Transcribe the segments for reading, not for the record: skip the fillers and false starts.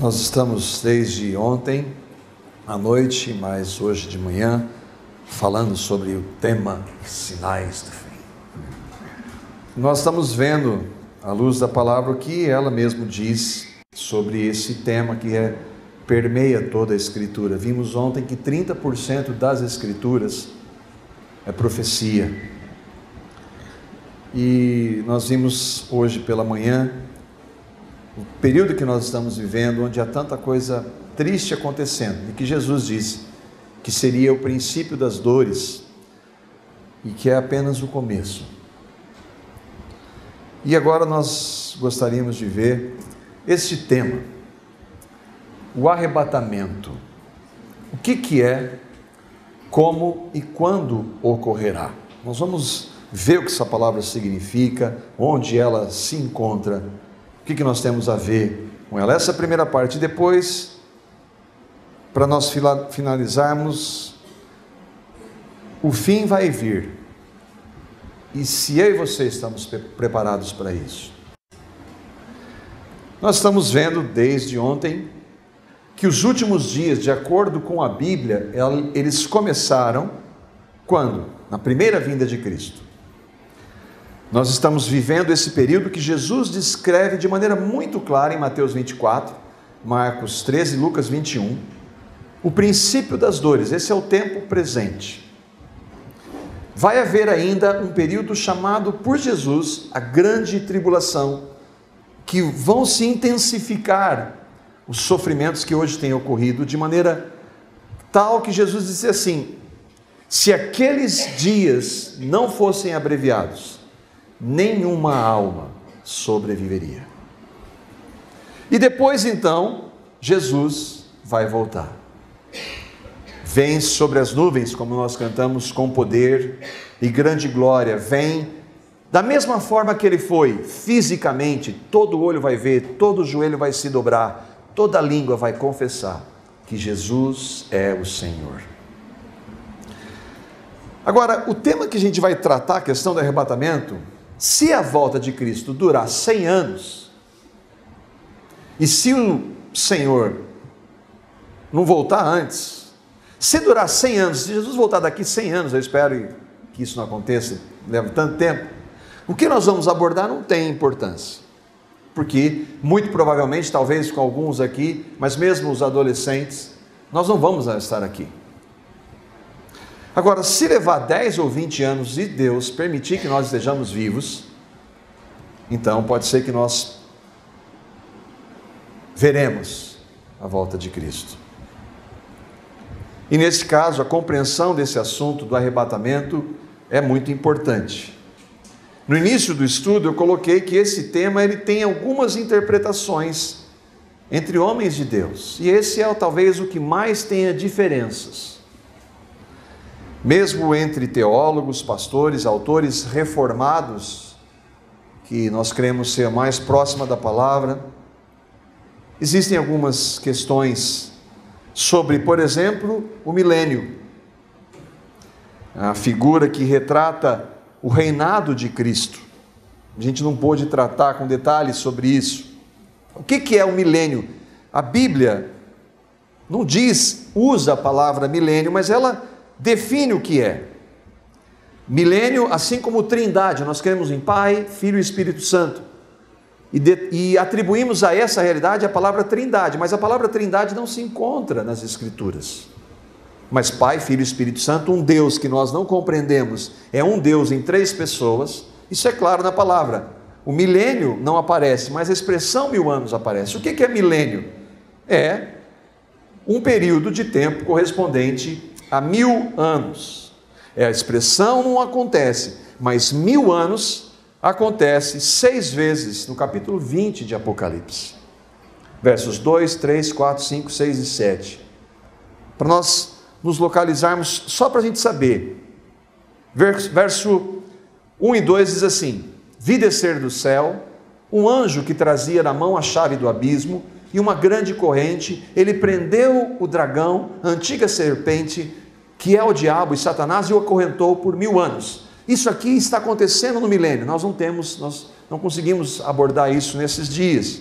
Nós estamos desde ontem à noite, mas hoje de manhã, falando sobre o tema Sinais do Fim. Nós estamos vendo, à luz da palavra, o que ela mesma diz sobre esse tema que permeia toda a Escritura. Vimos ontem que 30% das Escrituras é profecia. E nós vimos hoje pela manhã o período que nós estamos vivendo, onde há tanta coisa triste acontecendo, e que Jesus disse que seria o princípio das dores e que é apenas o começo. E agora nós gostaríamos de ver este tema, o arrebatamento. O que é, como e quando ocorrerá? Nós vamos ver o que essa palavra significa, onde ela se encontra, o que nós temos a ver com ela. Essa é a primeira parte. Depois, para nós finalizarmos, o fim vai vir. E se eu e você estamos preparados para isso? Nós estamos vendo desde ontem que os últimos dias, de acordo com a Bíblia, eles começaram quando? Na primeira vinda de Cristo. Nós estamos vivendo esse período que Jesus descreve de maneira muito clara em Mateus 24, Marcos 13, Lucas 21, o princípio das dores. Esse é o tempo presente. Vai haver ainda um período chamado por Jesus a grande tribulação, que vão se intensificar os sofrimentos que hoje têm ocorrido, de maneira tal que Jesus disse assim: se aqueles dias não fossem abreviados, nenhuma alma sobreviveria. E depois então, Jesus vai voltar. Vem sobre as nuvens, como nós cantamos, com poder e grande glória. Vem da mesma forma que ele foi, fisicamente, todo olho vai ver, todo joelho vai se dobrar, toda língua vai confessar que Jesus é o Senhor. Agora, o tema que a gente vai tratar, a questão do arrebatamento, se a volta de Cristo durar 100 anos, e se o Senhor não voltar antes, se durar 100 anos, se Jesus voltar daqui 100 anos, eu espero que isso não aconteça, leva tanto tempo, o que nós vamos abordar não tem importância, porque muito provavelmente, talvez com alguns aqui, mas mesmo os adolescentes, nós não vamos estar aqui. Agora, se levar 10 ou 20 anos e Deus permitir que nós estejamos vivos, então pode ser que nós veremos a volta de Cristo. E nesse caso, a compreensão desse assunto do arrebatamento é muito importante. No início do estudo, eu coloquei que esse tema ele tem algumas interpretações entre homens de Deus, e esse é talvez o que mais tenha diferenças. Mesmo entre teólogos, pastores, autores reformados, que nós cremos ser mais próxima da palavra, existem algumas questões sobre, por exemplo, o milênio, a figura que retrata o reinado de Cristo. A gente não pôde tratar com detalhes sobre isso. O que é o milênio? A Bíblia não usa a palavra milênio, mas ela define o que é. Milênio, assim como trindade, nós cremos em Pai, Filho e Espírito Santo. E atribuímos a essa realidade a palavra trindade, mas a palavra trindade não se encontra nas Escrituras. Mas Pai, Filho e Espírito Santo, um Deus que nós não compreendemos, é um Deus em 3 pessoas, isso é claro na palavra. O milênio não aparece, mas a expressão 1000 anos aparece. O que é milênio? É um período de tempo correspondente a 1000 anos. A expressão não acontece, mas 1000 anos acontece 6 vezes no capítulo 20 de Apocalipse. Versos 2, 3, 4, 5, 6 e 7. Para nós nos localizarmos, só para a gente saber. Verso 1 e 2 diz assim: vi descer do céu um anjo que trazia na mão a chave do abismo e uma grande corrente. Ele prendeu o dragão, a antiga serpente, que é o diabo e Satanás, e o acorrentou por 1000 anos. Isso aqui está acontecendo no milênio. Nós não conseguimos abordar isso nesses dias.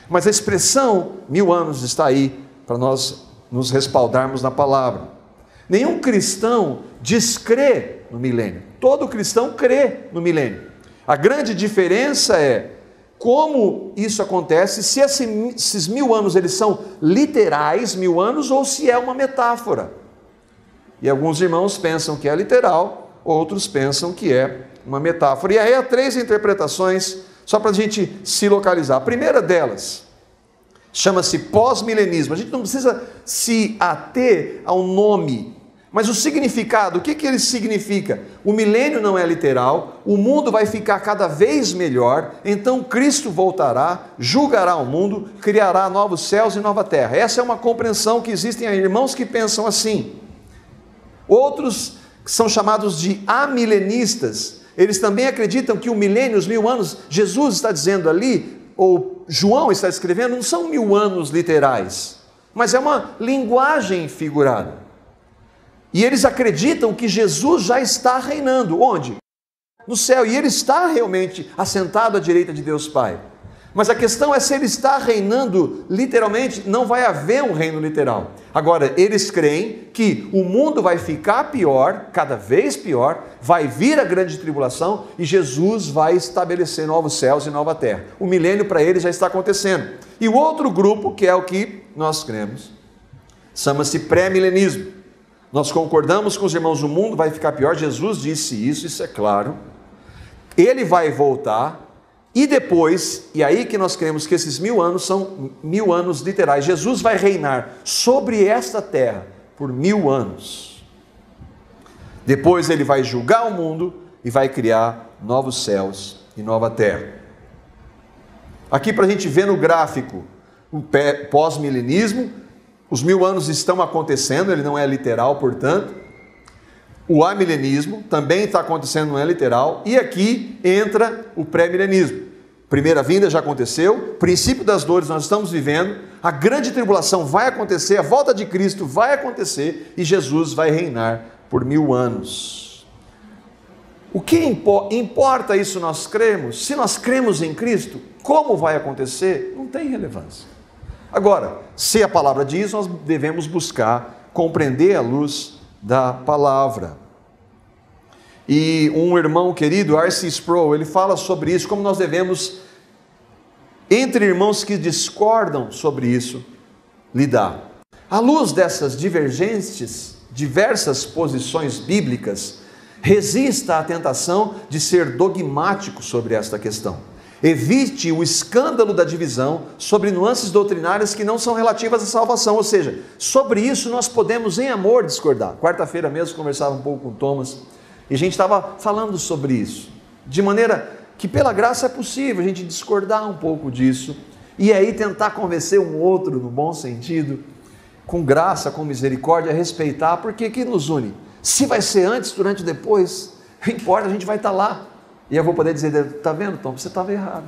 Mas a expressão 1000 anos está aí para nós nos respaldarmos na palavra. Nenhum cristão descrê no milênio. Todo cristão crê no milênio. A grande diferença é como isso acontece, se esses 1000 anos eles são literais, 1000 anos, ou se é uma metáfora. E alguns irmãos pensam que é literal, outros pensam que é uma metáfora. E aí há 3 interpretações, só para a gente se localizar. A primeira delas chama-se pós-milenismo. A gente não precisa se ater ao nome, mas o significado, o que ele significa? O milênio não é literal, o mundo vai ficar cada vez melhor, então Cristo voltará, julgará o mundo, criará novos céus e nova terra. Essa é uma compreensão que existem irmãos que pensam assim. Outros são chamados de amilenistas. Eles também acreditam que o milênio, os 1000 anos, Jesus está dizendo ali, ou João está escrevendo, não são 1000 anos literais, mas é uma linguagem figurada. E eles acreditam que Jesus já está reinando. Onde? No céu. E ele está realmente assentado à direita de Deus Pai. Mas a questão é se ele está reinando literalmente, não vai haver um reino literal. Agora, eles creem que o mundo vai ficar pior, cada vez pior, vai vir a grande tribulação e Jesus vai estabelecer novos céus e nova terra. O milênio para eles já está acontecendo. E o outro grupo, que é o que nós cremos, chama-se pré-milenismo. Nós concordamos com os irmãos, o mundo vai ficar pior, Jesus disse isso é claro. Ele vai voltar. E depois, e aí que nós cremos que esses 1000 anos são 1000 anos literais. Jesus vai reinar sobre esta terra por 1000 anos. Depois ele vai julgar o mundo e vai criar novos céus e nova terra. Aqui para a gente ver no gráfico, o pós-milenismo, os 1000 anos estão acontecendo, ele não é literal, portanto. O amilenismo também está acontecendo, não é literal. E aqui entra o pré-milenismo. Primeira vinda já aconteceu, princípio das dores nós estamos vivendo, a grande tribulação vai acontecer, a volta de Cristo vai acontecer e Jesus vai reinar por 1000 anos. O que importa isso nós cremos? Se nós cremos em Cristo, como vai acontecer? Não tem relevância. Agora, se a palavra diz, nós devemos buscar compreender à luz da palavra. E um irmão querido, R.C. Sproul, ele fala sobre isso, como nós devemos, entre irmãos que discordam sobre isso, lidar. À luz dessas diversas posições bíblicas, resista à tentação de ser dogmático sobre esta questão. Evite o escândalo da divisão sobre nuances doutrinárias que não são relativas à salvação, ou seja, sobre isso nós podemos em amor discordar. Quarta-feira mesmo conversava um pouco com o Thomas e a gente estava falando sobre isso, de maneira que pela graça é possível a gente discordar um pouco disso e aí tentar convencer um outro no bom sentido, com graça, com misericórdia, respeitar, porque que nos une? Se vai ser antes, durante ou depois, não importa, a gente vai estar lá. E eu vou poder dizer, está vendo, Tom, você estava errado.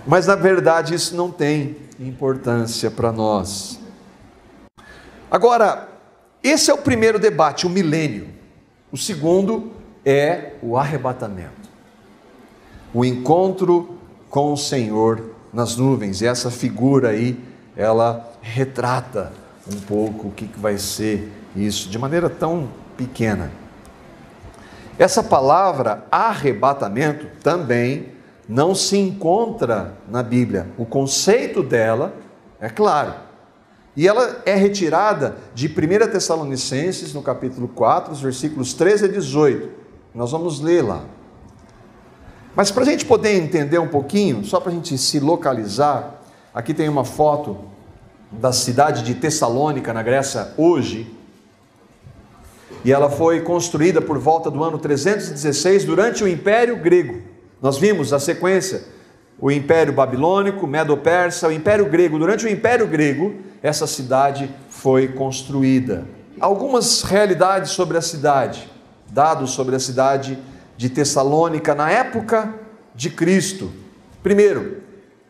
Mas na verdade isso não tem importância para nós. Agora, esse é o primeiro debate, o milênio. O segundo é o arrebatamento. O encontro com o Senhor nas nuvens. E essa figura aí, ela retrata um pouco o que vai ser isso, de maneira tão pequena. Essa palavra arrebatamento também não se encontra na Bíblia. O conceito dela é claro. E ela é retirada de 1 Tessalonicenses, no capítulo 4, os versículos 13 a 18. Nós vamos ler lá. Mas para a gente poder entender um pouquinho, só para a gente se localizar, aqui tem uma foto da cidade de Tessalônica, na Grécia, hoje. E ela foi construída por volta do ano 316, durante o Império Grego. Nós vimos a sequência, o Império Babilônico, Medo-Persa, o Império Grego. Durante o Império Grego, essa cidade foi construída. Algumas realidades sobre a cidade, dados sobre a cidade de Tessalônica na época de Cristo. Primeiro,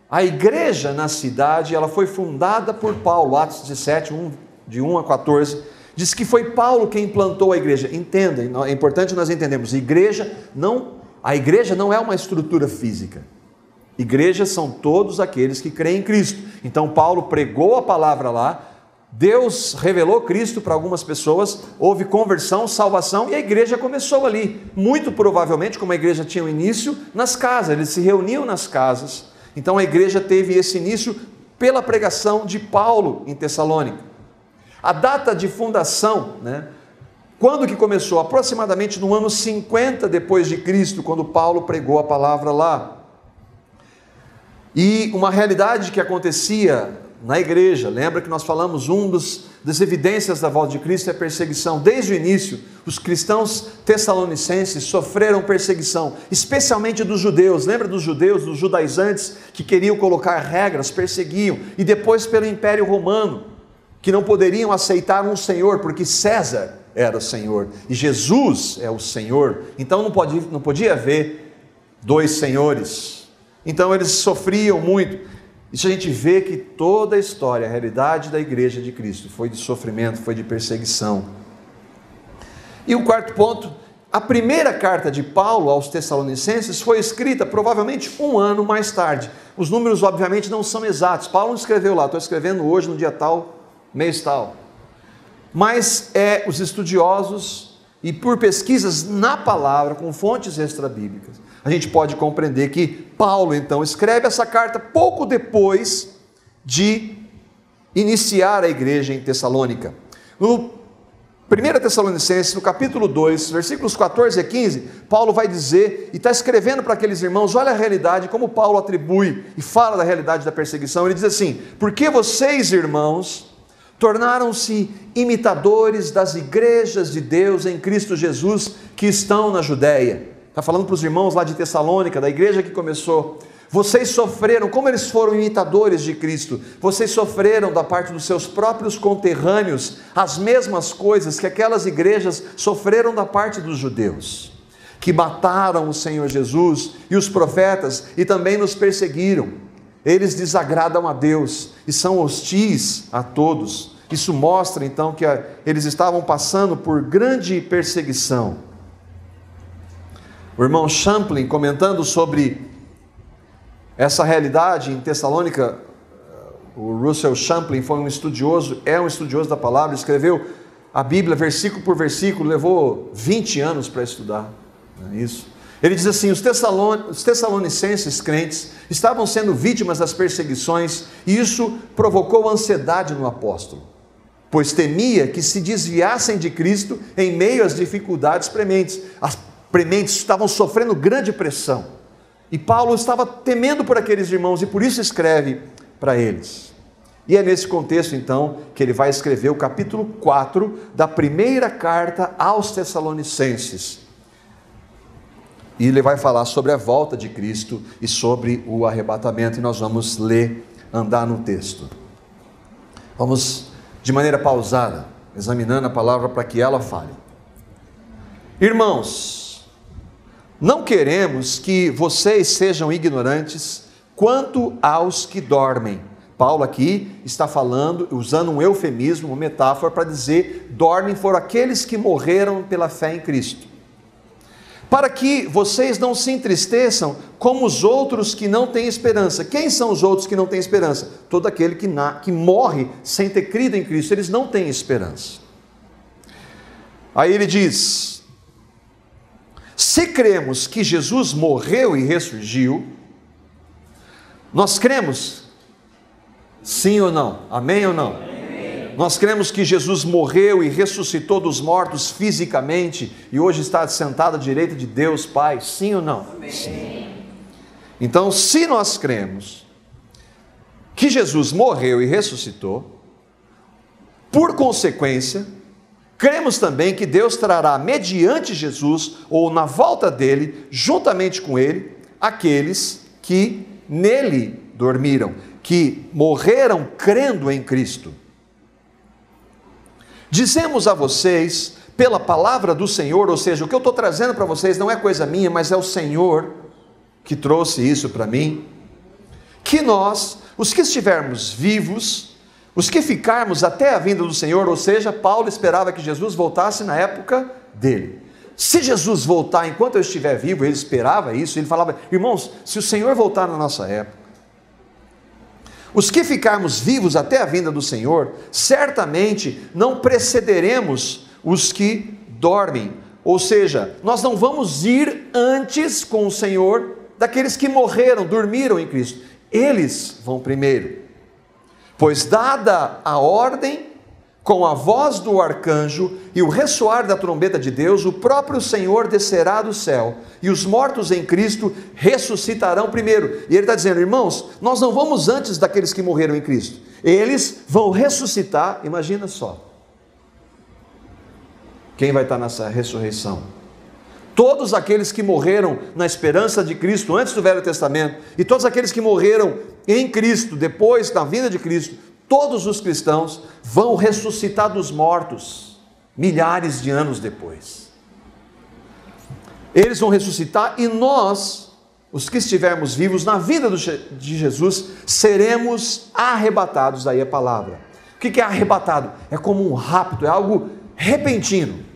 a igreja na cidade, ela foi fundada por Paulo, Atos 17, de 1 a 14, diz que foi Paulo quem implantou a igreja. Entenda, é importante nós entendermos, a igreja não é uma estrutura física. Igrejas são todos aqueles que creem em Cristo. Então Paulo pregou a palavra lá, Deus revelou Cristo para algumas pessoas, houve conversão, salvação, e a igreja começou ali. Muito provavelmente, como a igreja tinha um início, nas casas, eles se reuniam nas casas. Então a igreja teve esse início pela pregação de Paulo em Tessalônica. A data de fundação, quando que começou? Aproximadamente no ano 50 depois de Cristo, quando Paulo pregou a palavra lá. E uma realidade que acontecia na igreja, lembra que nós falamos, das evidências da volta de Cristo é a perseguição. Desde o início, os cristãos tessalonicenses sofreram perseguição, especialmente dos judeus. Lembra dos judeus, dos judaizantes, que queriam colocar regras, perseguiam, e depois pelo Império Romano, que não poderiam aceitar um Senhor, porque César era o Senhor, e Jesus é o Senhor, então não podia haver dois senhores. Então eles sofriam muito. Isso a gente vê que toda a história, a realidade da igreja de Cristo, foi de sofrimento, foi de perseguição. E o quarto ponto, a primeira carta de Paulo aos Tessalonicenses foi escrita provavelmente um ano mais tarde. Os números obviamente não são exatos, Paulo não escreveu lá, estou escrevendo hoje no dia tal, mês tal. Mas os estudiosos, e por pesquisas na palavra, com fontes extrabíblicas, a gente pode compreender que Paulo, então, escreve essa carta pouco depois de iniciar a igreja em Tessalônica. No 1 Tessalonicenses, no capítulo 2, versículos 14 a 15, Paulo vai dizer, e está escrevendo para aqueles irmãos, olha a realidade, como Paulo atribui e fala da realidade da perseguição. Ele diz assim: porque vocês, irmãos, tornaram-se imitadores das igrejas de Deus em Cristo Jesus que estão na Judéia. Está falando para os irmãos lá de Tessalônica, da igreja que começou. Vocês sofreram, como eles foram imitadores de Cristo, vocês sofreram da parte dos seus próprios conterrâneos as mesmas coisas que aquelas igrejas sofreram da parte dos judeus, que mataram o Senhor Jesus e os profetas e também nos perseguiram. Eles desagradam a Deus e são hostis a todos. Isso mostra então que eles estavam passando por grande perseguição. O irmão Champlin, comentando sobre essa realidade em Tessalônica, o Russell Champlin foi um estudioso, é um estudioso da palavra, escreveu a Bíblia versículo por versículo, levou 20 anos para estudar, isso. Ele diz assim: os tessalonicenses crentes estavam sendo vítimas das perseguições, e isso provocou ansiedade no apóstolo, pois temia que se desviassem de Cristo em meio às dificuldades prementes. As prementes estavam sofrendo grande pressão, e Paulo estava temendo por aqueles irmãos, e por isso escreve para eles. E é nesse contexto então que ele vai escrever o capítulo 4 da primeira carta aos Tessalonicenses, e ele vai falar sobre a volta de Cristo e sobre o arrebatamento, e nós vamos andar no texto. Vamos de maneira pausada, examinando a palavra para que ela fale. Irmãos, não queremos que vocês sejam ignorantes quanto aos que dormem. Paulo aqui está falando, usando um eufemismo, uma metáfora para dizer, dormem foram aqueles que morreram pela fé em Cristo. Para que vocês não se entristeçam como os outros que não têm esperança. Quem são os outros que não têm esperança? Todo aquele que morre sem ter crido em Cristo, eles não têm esperança. Aí ele diz: se cremos que Jesus morreu e ressurgiu, nós cremos, sim ou não? Amém ou não? Amém. Nós cremos que Jesus morreu e ressuscitou dos mortos fisicamente e hoje está sentado à direita de Deus Pai, sim ou não? Amém. Sim. Então, se nós cremos que Jesus morreu e ressuscitou, por consequência, cremos também que Deus trará mediante Jesus, ou na volta dele, juntamente com ele, aqueles que nele dormiram, que morreram crendo em Cristo. Dizemos a vocês, pela palavra do Senhor, ou seja, o que eu estou trazendo para vocês não é coisa minha, mas é o Senhor que trouxe isso para mim, que nós, os que estivermos vivos, os que ficarmos até a vinda do Senhor, ou seja, Paulo esperava que Jesus voltasse na época dele. Se Jesus voltar enquanto eu estiver vivo, ele esperava isso, ele falava: irmãos, se o Senhor voltar na nossa época, os que ficarmos vivos até a vinda do Senhor, certamente não precederemos os que dormem. Ou seja, nós não vamos ir antes com o Senhor daqueles que morreram, dormiram em Cristo. Eles vão primeiro. Pois dada a ordem, com a voz do arcanjo e o ressoar da trombeta de Deus, o próprio Senhor descerá do céu, e os mortos em Cristo ressuscitarão primeiro. E ele está dizendo: irmãos, nós não vamos antes daqueles que morreram em Cristo. Eles vão ressuscitar. Imagina só, quem vai estar nessa ressurreição? Todos aqueles que morreram na esperança de Cristo antes do Velho Testamento, e todos aqueles que morreram em Cristo depois da vinda de Cristo, todos os cristãos vão ressuscitar dos mortos, milhares de anos depois. Eles vão ressuscitar, e nós, os que estivermos vivos na vida de Jesus, seremos arrebatados. Daí a palavra. O que é arrebatado? É como um rapto, é algo repentino.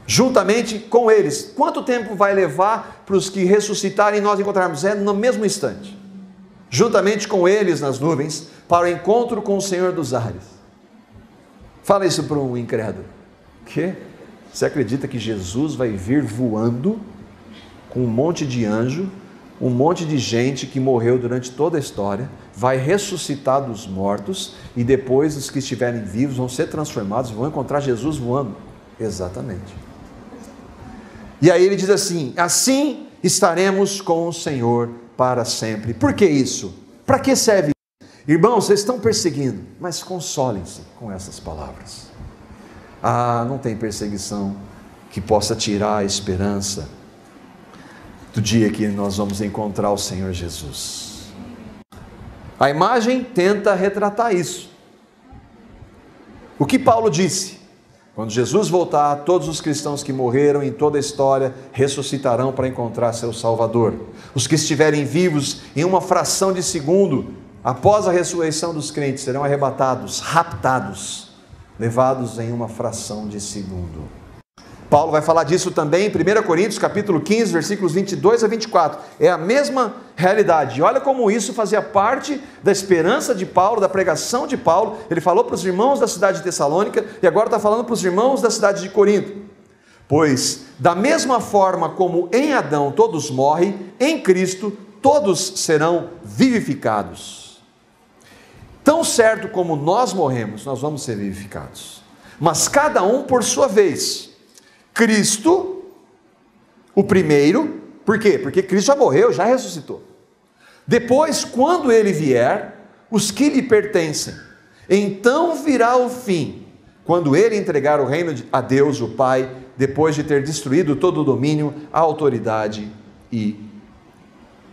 Juntamente com eles. Quanto tempo vai levar para os que ressuscitarem e nós encontrarmos? É no mesmo instante. Juntamente com eles nas nuvens, para o encontro com o Senhor dos ares. Fala isso para um incrédulo. Que? Você acredita que Jesus vai vir voando com um monte de anjo, um monte de gente que morreu durante toda a história, vai ressuscitar dos mortos, e depois os que estiverem vivos vão ser transformados, vão encontrar Jesus voando? Exatamente. E aí ele diz assim: assim estaremos com o Senhor para sempre. Por que isso? Para que serve isso? Irmãos, vocês estão perseguindo, mas consolem-se com essas palavras. Não tem perseguição que possa tirar a esperança do dia que nós vamos encontrar o Senhor Jesus. A imagem tenta retratar isso. O que Paulo disse? Quando Jesus voltar, todos os cristãos que morreram em toda a história ressuscitarão para encontrar seu Salvador. Os que estiverem vivos em uma fração de segundo após a ressurreição dos crentes serão arrebatados, raptados, levados em uma fração de segundo. Paulo vai falar disso também em 1 Coríntios capítulo 15, versículos 22 a 24. É a mesma realidade. E olha como isso fazia parte da esperança de Paulo, da pregação de Paulo. Ele falou para os irmãos da cidade de Tessalônica e agora está falando para os irmãos da cidade de Corinto. Pois, da mesma forma como em Adão todos morrem, em Cristo todos serão vivificados. Tão certo como nós morremos, nós vamos ser vivificados. Mas cada um por sua vez. Cristo, o primeiro, por quê? Porque Cristo já morreu, já ressuscitou. Depois, quando ele vier, os que lhe pertencem. Então virá o fim, quando ele entregar o reino a Deus, o Pai, depois de ter destruído todo o domínio, a autoridade e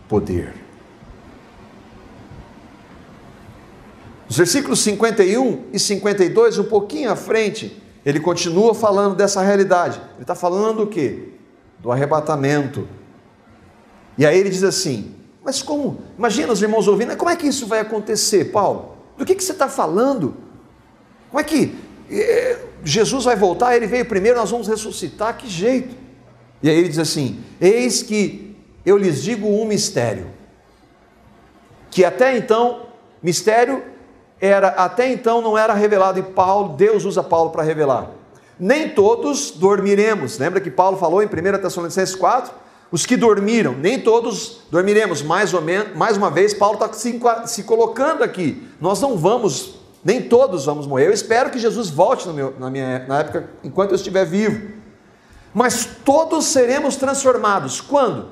poder. Os versículos 51 e 52, um pouquinho à frente, ele continua falando dessa realidade. Ele está falando do quê? Do arrebatamento. E aí ele diz assim: mas como? Imagina os irmãos ouvindo, como é que isso vai acontecer, Paulo? Do que você está falando? Como é que Jesus vai voltar? Ele veio primeiro, nós vamos ressuscitar? Que jeito? E aí ele diz assim: eis que eu lhes digo um mistério, que até então, até então não era revelado, e Deus usa Paulo para revelar. Nem todos dormiremos. Lembra que Paulo falou em 1 Tessalonicenses 4? Os que dormiram, nem todos dormiremos. Mais uma vez, Paulo está se colocando aqui. Nós não vamos, nem todos vamos morrer. Eu espero que Jesus volte na época, enquanto eu estiver vivo. Mas todos seremos transformados. Quando?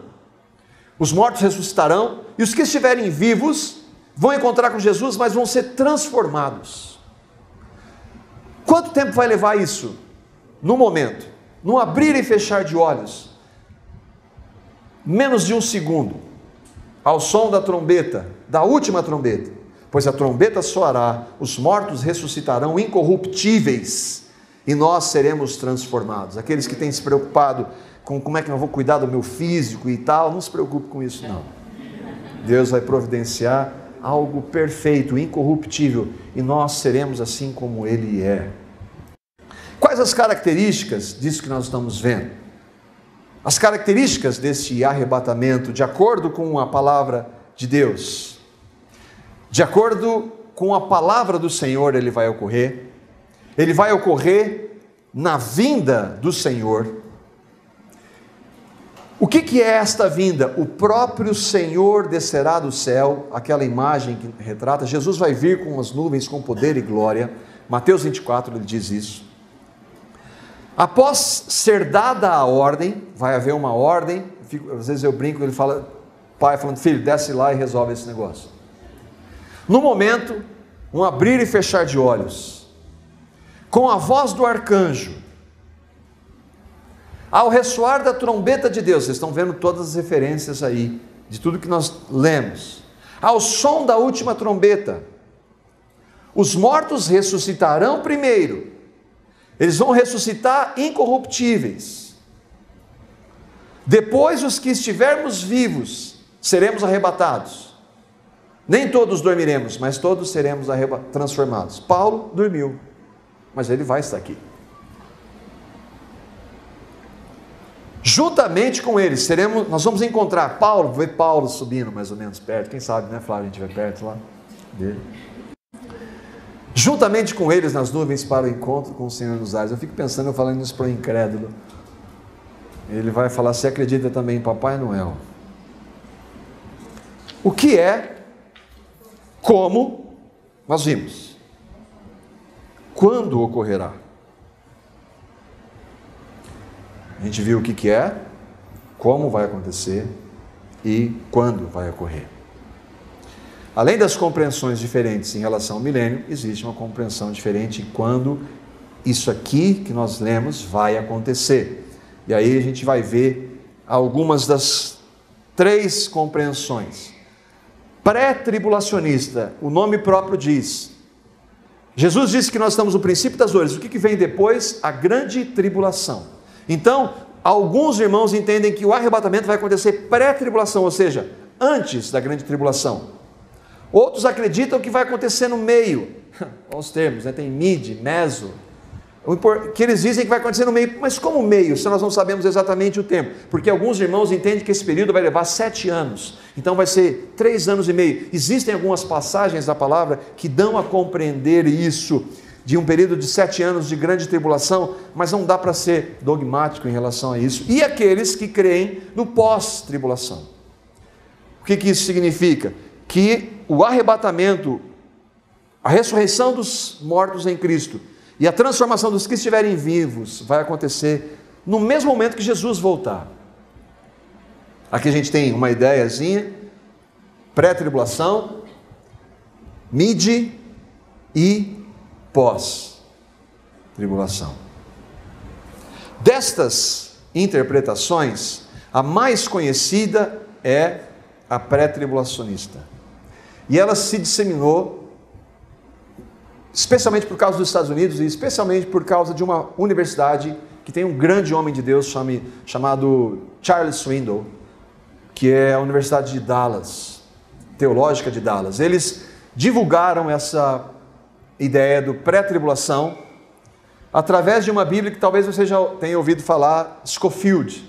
Os mortos ressuscitarão, e os que estiverem vivos vão encontrar com Jesus, mas vão ser transformados. Quanto tempo vai levar isso? No momento, no abrir e fechar de olhos, menos de um segundo, ao som da trombeta, da última trombeta, pois a trombeta soará, os mortos ressuscitarão incorruptíveis, e nós seremos transformados. Aqueles que têm se preocupado com como é que eu vou cuidar do meu físico e tal, não se preocupe com isso não. Deus vai providenciar algo perfeito, incorruptível, e nós seremos assim como Ele é. Quais as características disso que nós estamos vendo? As características desse arrebatamento, de acordo com a palavra de Deus, de acordo com a palavra do Senhor, ele vai ocorrer na vinda do Senhor. O que é esta vinda? O próprio Senhor descerá do céu, aquela imagem que retrata, Jesus vai vir com as nuvens com poder e glória, Mateus 24 ele diz isso. Após ser dada a ordem, vai haver uma ordem, às vezes eu brinco, ele fala, pai falando, filho, desce lá e resolve esse negócio. No momento, um abrir e fechar de olhos, com a voz do arcanjo, ao ressoar da trombeta de Deus, vocês estão vendo todas as referências aí, de tudo que nós lemos, ao som da última trombeta, os mortos ressuscitarão primeiro, eles vão ressuscitar incorruptíveis, depois os que estivermos vivos, seremos arrebatados, nem todos dormiremos, mas todos seremos transformados. Paulo dormiu, mas ele vai estar aqui. Juntamente com eles, nós vamos encontrar Paulo, ver Paulo subindo mais ou menos perto, quem sabe, né, Flávio, a gente vai perto lá dele. Juntamente com eles nas nuvens para o encontro com o Senhor nos ares. Eu fico pensando, eu falando isso para o incrédulo. Ele vai falar, você acredita também em Papai Noel? O que é, como, nós vimos. Quando ocorrerá? A gente viu o que é, como vai acontecer e quando vai ocorrer. Além das compreensões diferentes em relação ao milênio, existe uma compreensão diferente em quando isso aqui que nós lemos vai acontecer. E aí a gente vai ver algumas das 3 compreensões. Pré-tribulacionista, o nome próprio diz. Jesus disse que nós estamos no princípio das dores. O que vem depois? A grande tribulação. Então, alguns irmãos entendem que o arrebatamento vai acontecer pré-tribulação, ou seja, antes da grande tribulação. Outros acreditam que vai acontecer no meio. Olha os termos, né? Tem mid, meso. Que eles dizem que vai acontecer no meio. Mas como meio, se nós não sabemos exatamente o tempo? Porque alguns irmãos entendem que esse período vai levar 7 anos. Então vai ser 3 anos e meio. Existem algumas passagens da palavra que dão a compreender isso, de um período de 7 anos de grande tribulação, mas não dá para ser dogmático em relação a isso. E aqueles que creem no pós-tribulação. O que isso significa? Que o arrebatamento, a ressurreição dos mortos em Cristo e a transformação dos que estiverem vivos vai acontecer no mesmo momento que Jesus voltar. Aqui a gente tem uma ideiazinha, pré-tribulação, mid e pós-tribulação. Destas interpretações, a mais conhecida é a pré-tribulacionista. E ela se disseminou, especialmente por causa dos Estados Unidos e especialmente por causa de uma universidade que tem um grande homem de Deus chamado Charles Swindoll, que é a Universidade de Dallas, Teológica de Dallas. Eles divulgaram essa ideia do pré-tribulação através de uma Bíblia que talvez você já tenha ouvido falar, Scofield,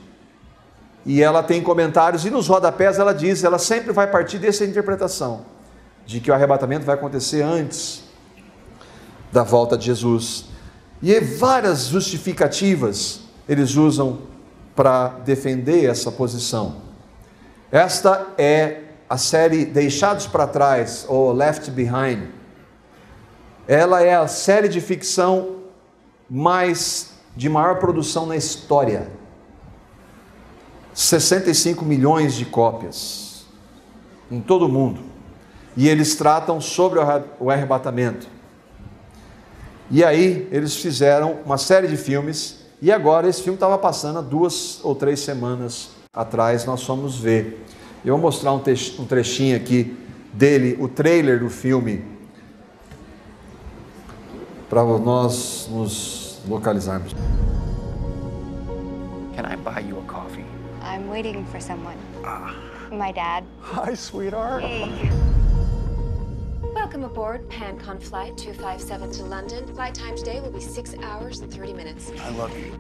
e ela tem comentários, e nos rodapés ela diz, ela sempre vai partir dessa interpretação, de que o arrebatamento vai acontecer antes da volta de Jesus, e várias justificativas eles usam para defender essa posição. Esta é a série Deixados para Trás, ou Left Behind. Ela é a série de ficção de maior produção na história. 65 milhões de cópias em todo o mundo. E eles tratam sobre o arrebatamento. E aí eles fizeram uma série de filmes, e agora esse filme estava passando há 2 ou 3 semanas atrás, nós fomos ver. Eu vou mostrar um trechinho aqui dele, o trailer do filme, para nós nos localizarmos. Can I buy you a coffee? I'm waiting for someone. My dad. Hi, sweetheart. Hey. Welcome aboard PanCon Flight 257 to London. Flight time today will be 6 hours and 30 minutes. I love you.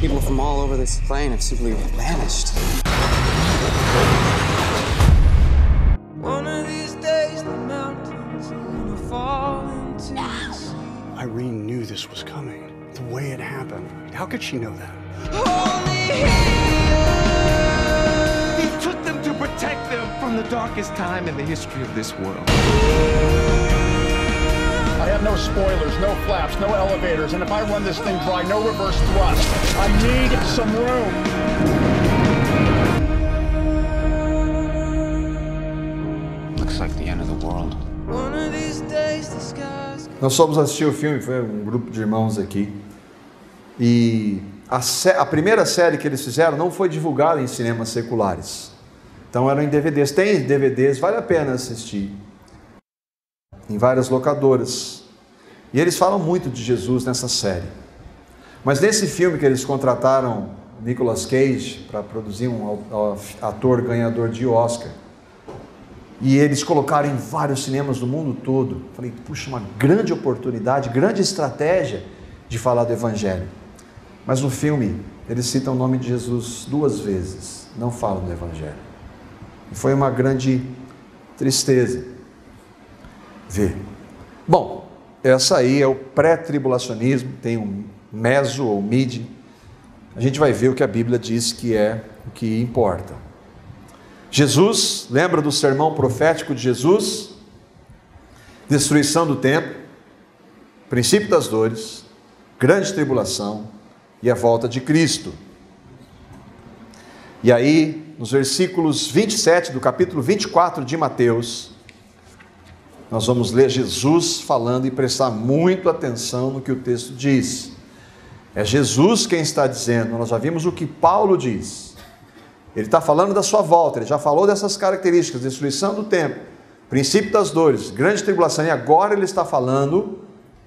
People from all over this plane have simply vanished. One of these days, the mountains are gonna fall into the sea. Irene knew this was coming. The way it happened. How could she know that? Hold me here. He took them to protect them from the darkest time in the history of this world. I have no spoilers, no flaps, no elevators, and if I run this thing dry, no reverse thrust. I need some room. Looks like the end of the world. One of these days, the skies. Nós fomos assistir o filme, foi um grupo de irmãos aqui, e a primeira série que eles fizeram não foi divulgada em cinemas seculares, então eram em DVDs. Tem DVDs, vale a pena assistir, em várias locadoras, e eles falam muito de Jesus nessa série. Mas nesse filme que eles contrataram Nicolas Cage para produzir, um ator ganhador de Oscar, e eles colocaram em vários cinemas do mundo todo. Falei, puxa, uma grande oportunidade, grande estratégia de falar do Evangelho. Mas no filme, eles citam o nome de Jesus 2 vezes, não falam do Evangelho. E foi uma grande tristeza ver. Bom, essa aí é o pré-tribulacionismo, tem um meso ou mid. A gente vai ver o que a Bíblia diz que é o que importa. Jesus, lembra do sermão profético de Jesus? Destruição do templo, princípio das dores, grande tribulação e a volta de Cristo. E aí, nos versículos 27 do capítulo 24 de Mateus, nós vamos ler Jesus falando e prestar muito atenção no que o texto diz. É Jesus quem está dizendo. Nós já vimos o que Paulo diz. Ele está falando da sua volta, ele já falou dessas características, destruição do templo, princípio das dores, grande tribulação, e agora ele está falando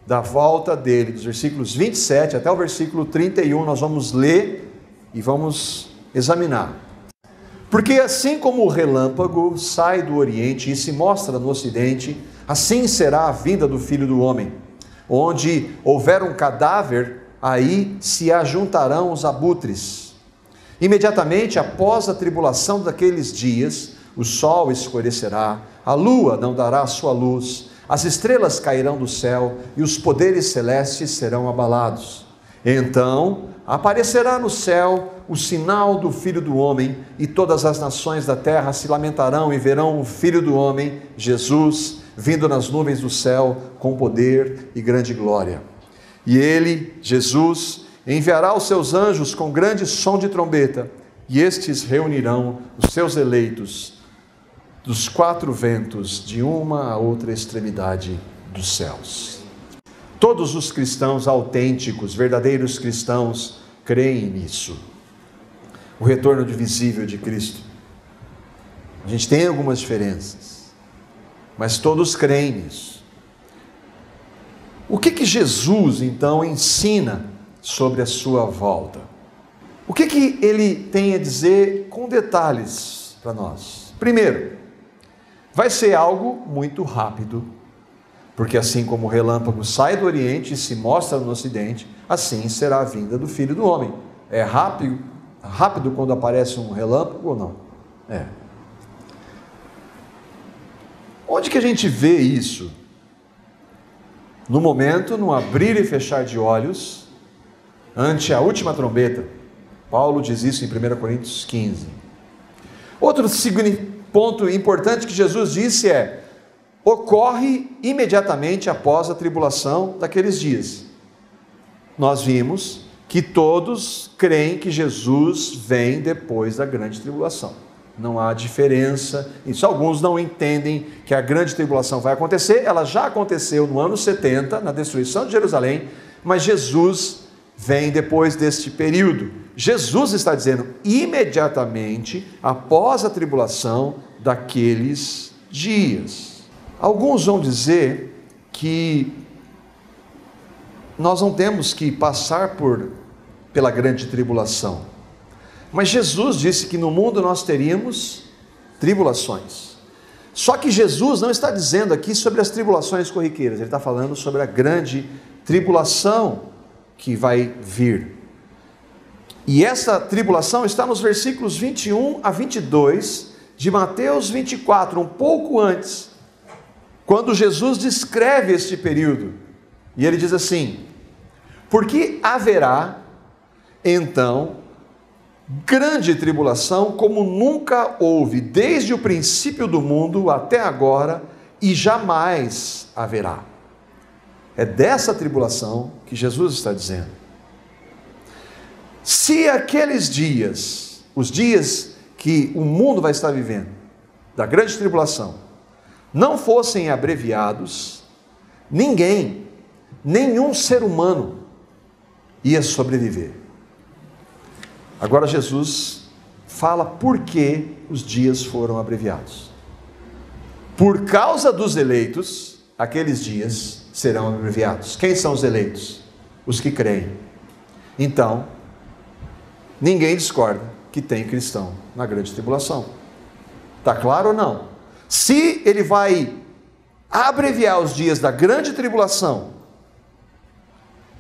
da volta dele, dos versículos 27 até o versículo 31, nós vamos ler e vamos examinar. Porque assim como o relâmpago sai do Oriente e se mostra no Ocidente, assim será a vinda do Filho do Homem. Onde houver um cadáver, aí se ajuntarão os abutres. Imediatamente após a tribulação daqueles dias, o sol escurecerá, a lua não dará sua luz, as estrelas cairão do céu e os poderes celestes serão abalados. Então aparecerá no céu o sinal do Filho do Homem, e todas as nações da terra se lamentarão e verão o Filho do Homem, Jesus, vindo nas nuvens do céu com poder e grande glória. E ele, Jesus, enviará os seus anjos com grande som de trombeta, e estes reunirão os seus eleitos dos 4 ventos, de uma a outra extremidade dos céus. Todos os cristãos autênticos, verdadeiros cristãos, creem nisso. O retorno visível de Cristo. A gente tem algumas diferenças, mas todos creem nisso. O que Jesus, então, ensina sobre a sua volta? O que ele tem a dizer com detalhes para nós? Primeiro, vai ser algo muito rápido, porque assim como o relâmpago sai do Oriente e se mostra no Ocidente, assim será a vinda do Filho do Homem. É rápido quando aparece um relâmpago ou não? É. Onde que a gente vê isso? No momento, no abrir e fechar de olhos, ante a última trombeta. Paulo diz isso em 1 Coríntios 15. Outro ponto importante que Jesus disse é: ocorre imediatamente após a tribulação daqueles dias. Nós vimos que todos creem que Jesus vem depois da grande tribulação. Não há diferença. Isso, alguns não entendem que a grande tribulação vai acontecer. Ela já aconteceu no ano 70, na destruição de Jerusalém, mas Jesus vem depois deste período. Jesus está dizendo imediatamente após a tribulação daqueles dias. Alguns vão dizer que nós não temos que passar pela grande tribulação. Mas Jesus disse que no mundo nós teríamos tribulações. Só que Jesus não está dizendo aqui sobre as tribulações corriqueiras, ele está falando sobre a grande tribulação que vai vir. E essa tribulação está nos versículos 21 a 22 de Mateus 24, um pouco antes, quando Jesus descreve este período. E ele diz assim: porque haverá então grande tribulação, como nunca houve desde o princípio do mundo até agora, e jamais haverá. É dessa tribulação que Jesus está dizendo. Se aqueles dias, os dias que o mundo vai estar vivendo, da grande tribulação, não fossem abreviados, nenhum ser humano ia sobreviver. Agora Jesus fala por que os dias foram abreviados. Por causa dos eleitos, aqueles dias serão abreviados. Quem são os eleitos? Os que creem. Então, ninguém discorda que tem cristão na grande tribulação. Está claro ou não? Se ele vai abreviar os dias da grande tribulação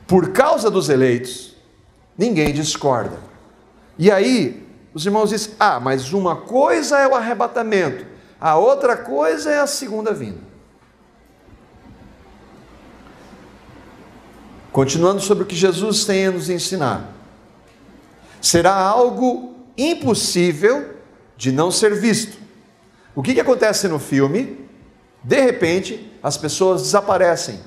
por causa dos eleitos, ninguém discorda. E aí, os irmãos dizem: mas uma coisa é o arrebatamento, a outra coisa é a segunda vinda. Continuando sobre o que Jesus tem a nos ensinar, será algo impossível de não ser visto. O que acontece no filme? De repente, as pessoas desaparecem,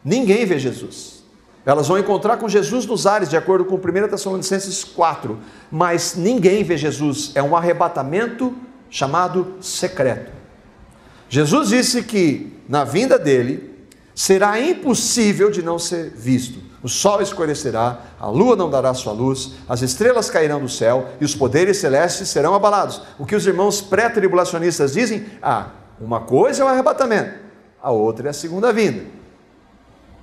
ninguém vê Jesus. Elas vão encontrar com Jesus nos ares, de acordo com 1 Tessalonicenses 4, mas ninguém vê Jesus, é um arrebatamento chamado secreto. Jesus disse que na vinda dele será impossível de não ser visto. O sol escurecerá, a lua não dará sua luz, as estrelas cairão do céu e os poderes celestes serão abalados. O que os irmãos pré-tribulacionistas dizem? Uma coisa é o arrebatamento, a outra é a segunda vinda.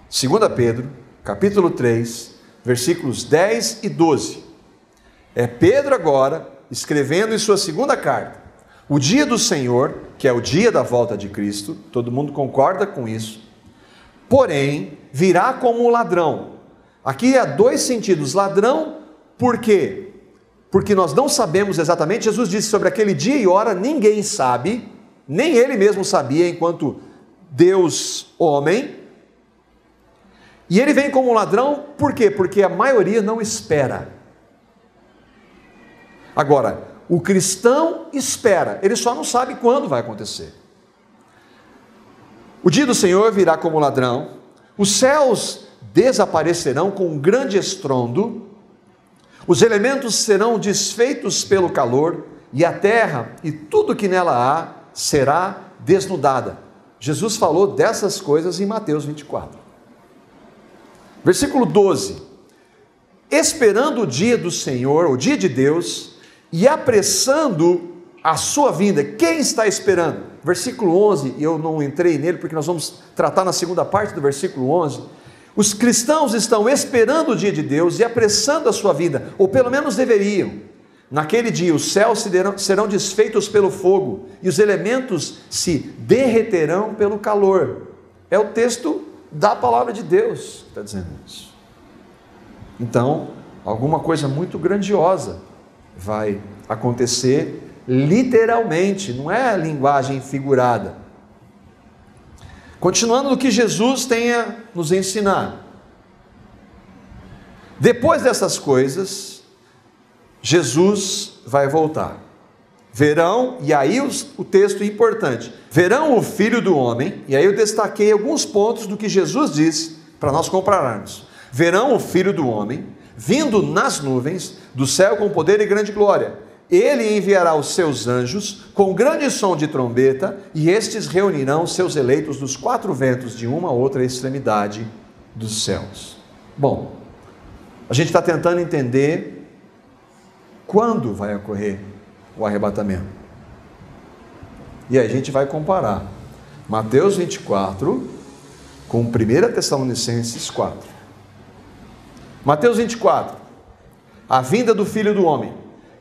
2 Pedro, capítulo 3, versículos 10 e 12. É Pedro agora escrevendo em sua segunda carta. O dia do Senhor, que é o dia da volta de Cristo, todo mundo concorda com isso, porém, virá como um ladrão. Aqui há dois sentidos. Ladrão, por quê? Porque nós não sabemos exatamente. Jesus disse sobre aquele dia e hora, ninguém sabe, nem ele mesmo sabia enquanto Deus homem. E ele vem como um ladrão, por quê? Porque a maioria não espera. Agora, o cristão espera, ele só não sabe quando vai acontecer. O dia do Senhor virá como ladrão, os céus desaparecerão com um grande estrondo, os elementos serão desfeitos pelo calor, e a terra e tudo que nela há será desnudada. Jesus falou dessas coisas em Mateus 24. Versículo 12: esperando o dia do Senhor, o dia de Deus, e apressando a sua vinda. Quem está esperando? Versículo 11, e eu não entrei nele porque nós vamos tratar na segunda parte do versículo 11. Os cristãos estão esperando o dia de Deus e apressando a sua vinda, ou pelo menos deveriam. Naquele dia os céus serão desfeitos pelo fogo, e os elementos se derreterão pelo calor. É o texto da palavra de Deus que está dizendo isso. Então, alguma coisa muito grandiosa vai acontecer literalmente, não é linguagem figurada. Continuando no que Jesus tem a nos ensinar. Depois dessas coisas, Jesus vai voltar. Verão, e aí o texto é importante, verão o Filho do Homem, e aí eu destaquei alguns pontos do que Jesus disse, para nós compararmos. Verão o Filho do Homem, vindo nas nuvens do céu com poder e grande glória. Ele enviará os seus anjos com grande som de trombeta, e estes reunirão seus eleitos dos quatro ventos, de uma a outra extremidade dos céus. Bom, a gente está tentando entender quando vai ocorrer o arrebatamento. E aí a gente vai comparar Mateus 24 com 1 Tessalonicenses 4. Mateus 24, a vinda do Filho do Homem.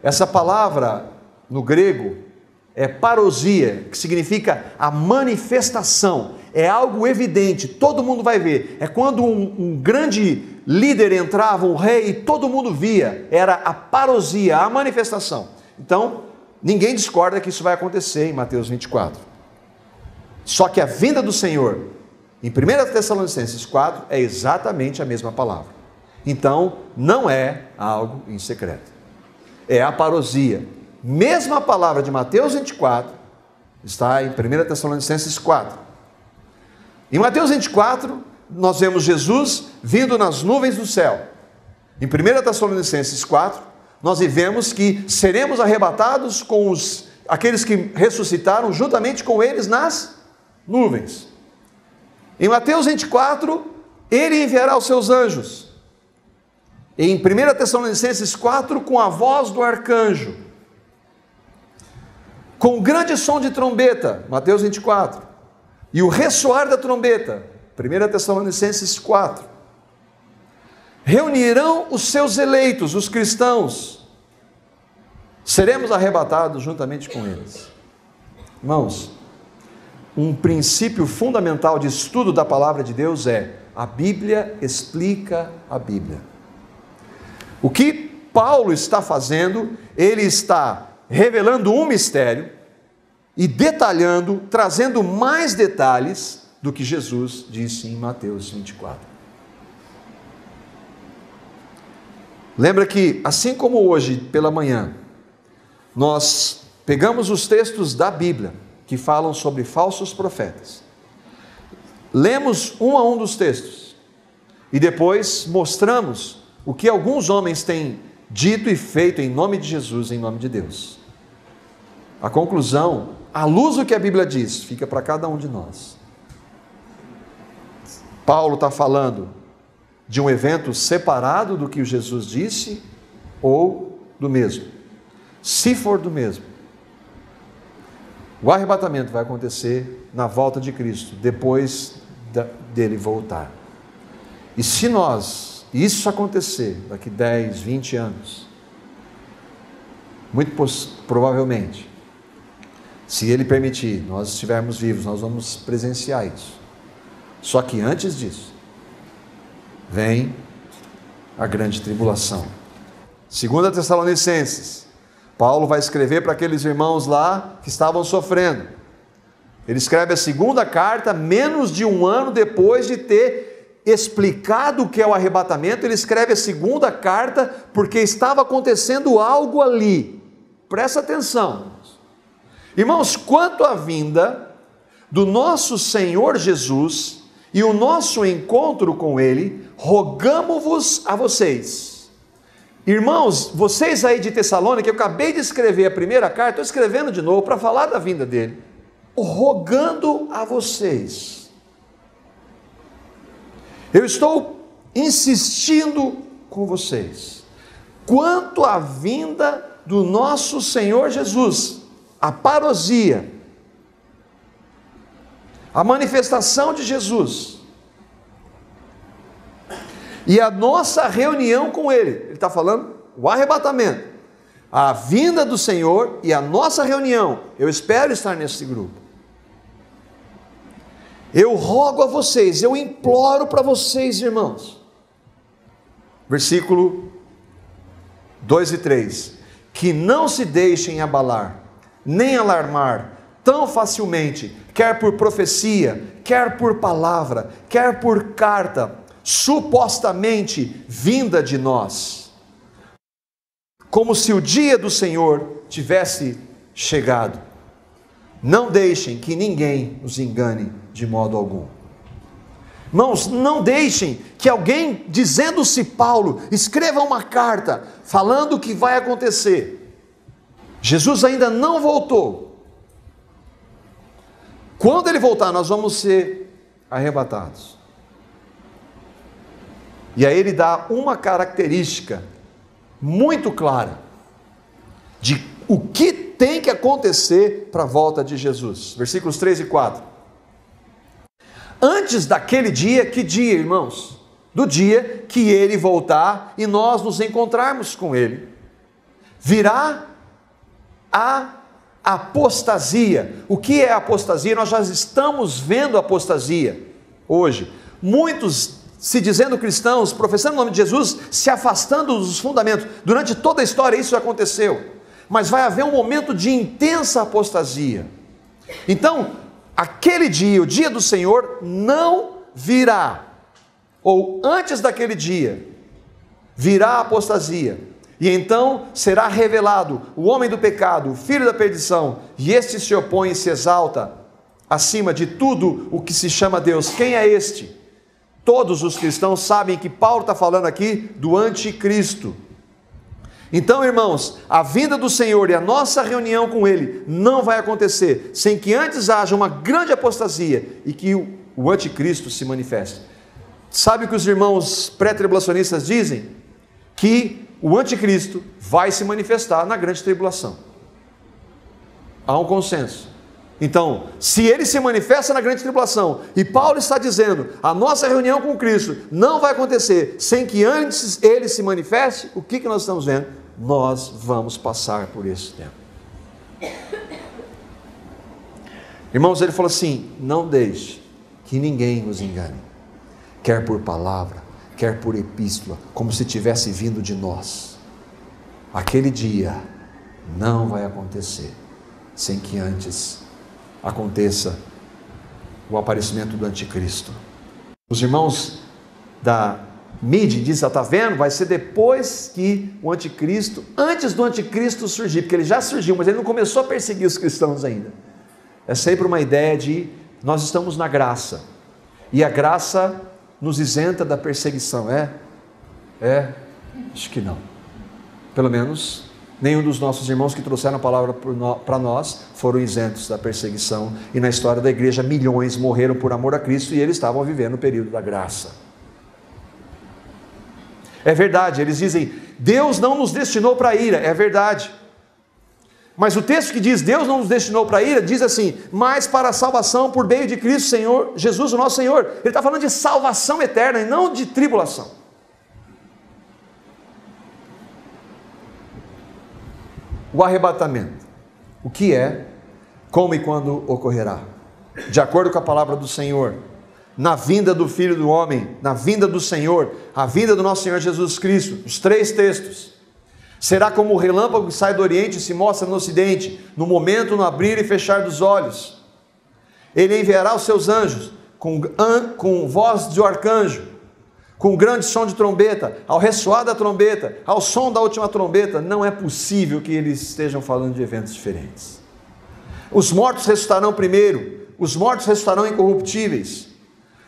Essa palavra no grego é parousia, que significa a manifestação. É algo evidente, todo mundo vai ver. É quando um grande líder entrava, um rei, e todo mundo via. Era a parousia, a manifestação. Então, ninguém discorda que isso vai acontecer em Mateus 24. Só que a vinda do Senhor, em 1 Tessalonicenses 4, é exatamente a mesma palavra. Então, não é algo em secreto. É a parousia. Mesma palavra de Mateus 24, está em 1 Tessalonicenses 4. Em Mateus 24, nós vemos Jesus vindo nas nuvens do céu. Em 1 Tessalonicenses 4, nós vemos que seremos arrebatados com aqueles que ressuscitaram juntamente com eles nas nuvens. Em Mateus 24, ele enviará os seus anjos. Em 1 Tessalonicenses 4, com a voz do arcanjo, com grande som de trombeta, Mateus 24, e o ressoar da trombeta, 1 Tessalonicenses 4, reunirão os seus eleitos, os cristãos, seremos arrebatados juntamente com eles. Irmãos, um princípio fundamental de estudo da palavra de Deus é: a Bíblia explica a Bíblia. O que Paulo está fazendo, ele está revelando um mistério e detalhando, trazendo mais detalhes do que Jesus disse em Mateus 24. Lembra que, assim como hoje pela manhã, nós pegamos os textos da Bíblia que falam sobre falsos profetas, lemos um a um dos textos e depois mostramos o que alguns homens têm dito e feito em nome de Jesus, em nome de Deus. A conclusão, à luz do que a Bíblia diz, fica para cada um de nós. Paulo está falando de um evento separado do que Jesus disse ou do mesmo? Se for do mesmo, o arrebatamento vai acontecer na volta de Cristo, depois dele voltar. E se isso acontecer daqui 10, 20 anos, muito provavelmente, se ele permitir, nós estivermos vivos, nós vamos presenciar isso. Só que antes disso, vem a grande tribulação. 2 Tessalonicenses, Paulo vai escrever para aqueles irmãos lá que estavam sofrendo. Ele escreve a segunda carta, menos de um ano depois de ter explicado o que é o arrebatamento. Ele escreve a segunda carta porque estava acontecendo algo ali. Presta atenção. Irmãos, quanto à vinda do nosso Senhor Jesus e o nosso encontro com Ele, rogamo-vos a vocês. Irmãos, vocês aí de Tessalônica, eu acabei de escrever a primeira carta, estou escrevendo de novo para falar da vinda dele. Rogando a vocês. Eu estou insistindo com vocês. Quanto à vinda do nosso Senhor Jesus, a parousia, a manifestação de Jesus e a nossa reunião com Ele. Ele está falando o arrebatamento, a vinda do Senhor e a nossa reunião. Eu espero estar nesse grupo. Eu rogo a vocês, eu imploro para vocês, irmãos. Versículo 2 e 3. Que não se deixem abalar, nem alarmar tão facilmente, quer por profecia, quer por palavra, quer por carta, supostamente vinda de nós, como se o dia do Senhor tivesse chegado. Não deixem que ninguém os engane de modo algum. Irmãos, não deixem que alguém, dizendo-se Paulo, escreva uma carta falando o que vai acontecer. Jesus ainda não voltou. Quando ele voltar, nós vamos ser arrebatados. E aí ele dá uma característica muito clara de o que tem que acontecer para a volta de Jesus. Versículos 3 e 4. Antes daquele dia, que dia, irmãos? Do dia que ele voltar e nós nos encontrarmos com ele. virá a apostasia. O que é apostasia? Nós já estamos vendo apostasia hoje. Muitos se dizendo cristãos, professando o nome de Jesus, se afastando dos fundamentos. Durante toda a história isso aconteceu. Mas vai haver um momento de intensa apostasia. Então, aquele dia, o dia do Senhor, não virá. Ou antes daquele dia, virá a apostasia. E então será revelado o homem do pecado, o filho da perdição, e este se opõe e se exalta acima de tudo o que se chama Deus. Quem é este? Todos os cristãos sabem que Paulo está falando aqui do anticristo. Então, irmãos, a vinda do Senhor e a nossa reunião com Ele não vai acontecer sem que antes haja uma grande apostasia e que o anticristo se manifeste. Sabe o que os irmãos pré-tribulacionistas dizem? Que o anticristo vai se manifestar na grande tribulação. Há um consenso. Então, se ele se manifesta na grande tribulação, e Paulo está dizendo, a nossa reunião com Cristo não vai acontecer sem que antes ele se manifeste, o que nós estamos vendo? Nós vamos passar por esse tempo. Irmãos, ele falou assim, não deixe que ninguém os engane, quer por palavra, quer por epístola, como se tivesse vindo de nós. Aquele dia não vai acontecer sem que antes aconteça o aparecimento do anticristo. Os irmãos da mídia dizem, está vendo? Vai ser depois que o anticristo, antes do anticristo surgir, porque ele já surgiu, mas ele não começou a perseguir os cristãos ainda. É sempre uma ideia de, nós estamos na graça, e a graça nos isenta da perseguição, acho que não. Pelo menos, nenhum dos nossos irmãos que trouxeram a palavra para nós foram isentos da perseguição. E na história da igreja, milhões morreram por amor a Cristo e eles estavam vivendo o período da graça. É verdade, eles dizem, Deus não nos destinou para a ira, é verdade. Mas o texto que diz, Deus não nos destinou para a ira, diz assim, mas para a salvação por meio de Cristo Senhor, Jesus o nosso Senhor. Ele está falando de salvação eterna e não de tribulação. O arrebatamento. O que é, como e quando ocorrerá? De acordo com a palavra do Senhor, na vinda do Filho do Homem, na vinda do Senhor, a vinda do nosso Senhor Jesus Cristo, os 3 textos. Será como o relâmpago que sai do Oriente e se mostra no Ocidente, no momento, no abrir e fechar dos olhos. Ele enviará os seus anjos com voz de arcanjo, com grande som de trombeta, ao ressoar da trombeta, ao som da última trombeta. Não é possível que eles estejam falando de eventos diferentes. Os mortos ressuscitarão primeiro, os mortos ressuscitarão incorruptíveis.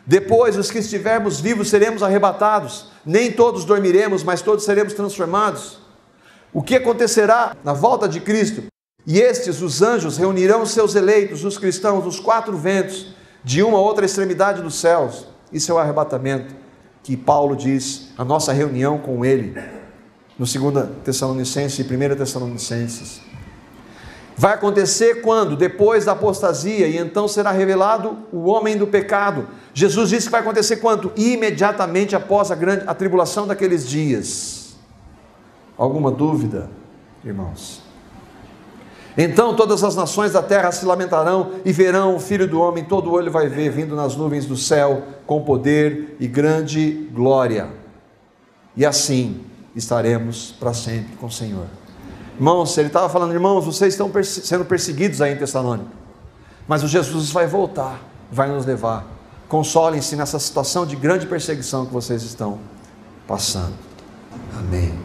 Depois, os que estivermos vivos seremos arrebatados. Nem todos dormiremos, mas todos seremos transformados. O que acontecerá na volta de Cristo? E estes, os anjos, reunirão os seus eleitos, os cristãos, dos 4 ventos, de uma a outra extremidade dos céus. Isso é o arrebatamento que Paulo diz, a nossa reunião com Ele, no 2 Tessalonicenses e 1 Tessalonicenses. Vai acontecer quando? Depois da apostasia, e então será revelado o homem do pecado. Jesus disse que vai acontecer quando? Imediatamente após a tribulação daqueles dias. Alguma dúvida, irmãos? Então todas as nações da terra se lamentarão e verão o Filho do Homem, todo olho vai ver, vindo nas nuvens do céu, com poder e grande glória. E assim estaremos para sempre com o Senhor. Irmãos, ele estava falando, irmãos, vocês estão sendo perseguidos aí em Tessalônica, mas o Jesus vai voltar, vai nos levar. Consolem-se nessa situação de grande perseguição que vocês estão passando. Amém.